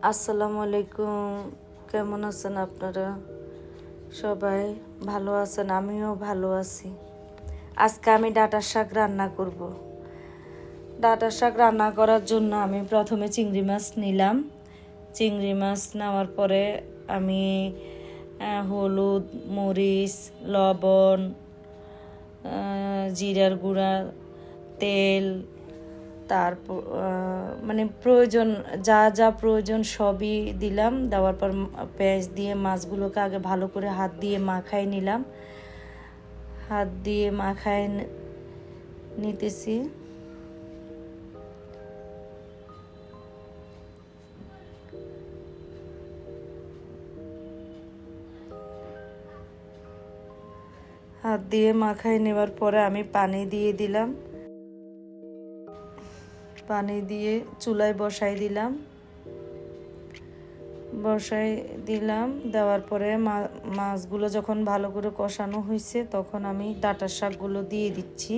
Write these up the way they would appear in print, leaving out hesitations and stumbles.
আসসালামু আলাইকুম। কেমন আছেন আপনারা? সবাই ভালো আছেন? আমিও ভালো আছি। আজকে আমি ডাঁটার শাক রান্না করব। ডাঁটার শাক রান্না করার জন্য আমি প্রথমে চিংড়ি মাছ নিলাম। চিংড়ি মাছ নেওয়ার পরে আমি হলুদ, মরিচ, লবণ, জিরার গুঁড়া, তেল, তারপর মানে প্রয়োজন যা যা প্রয়োজন সবই দিলাম। দেওয়ার পর পেঁয়াজ দিয়ে মাছগুলোকে আগে ভালো করে হাত দিয়ে মাখায় নিলাম। হাত দিয়ে মাখায় নিতেছি। হাত দিয়ে মাখায় নেওয়ার পরে আমি পানি দিয়ে দিলাম। পানি দিয়ে চুলায় বসাই দিলাম। দেওয়ার পরে মাছগুলো যখন ভালো করে কষানো হয়েছে তখন আমি ডাঁটার শাকগুলো দিয়ে দিচ্ছি।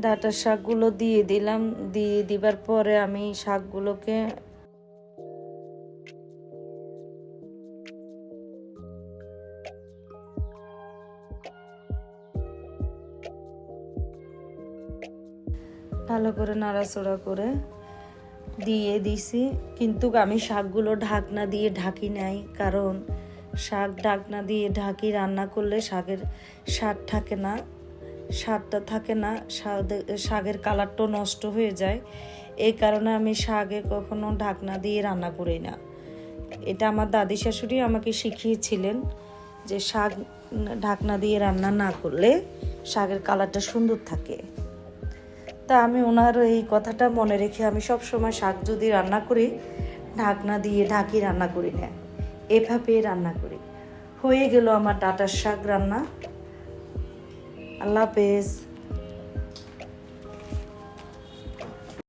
ডাঁটার শাকগুলো দিয়ে দিলাম। দিয়ে দিবার পরে আমি শাকগুলোকে ভালো করে নাড়াচাড়া করে দিয়ে দিছি। কিন্তু আমি শাকগুলো ঢাকনা দিয়ে ঢাকি নাই, কারণ শাক ঢাকনা দিয়ে ঢাকি রান্না করলে শাকের স্বাদটা থাকে না, শাকের কালারটাও নষ্ট হয়ে যায়। এই কারণে আমি শাকে কখনো ঢাকনা দিয়ে রান্না করি না। এটা আমার দাদি শাশুড়ি আমাকে শিখিয়েছিলেন যে শাক ঢাকনা দিয়ে রান্না না করলে শাকের কালারটা সুন্দর থাকে। তা আমি ওনার এই কথাটা মনে রেখে আমি সব সময় শাক যদি রান্না করি ঢাকনা দিয়ে ঢাকি রান্না করি না, এভাবে রান্না করি। হয়ে গেল আমার ডাঁটার শাক রান্না। আল্লাহ হাফেজ।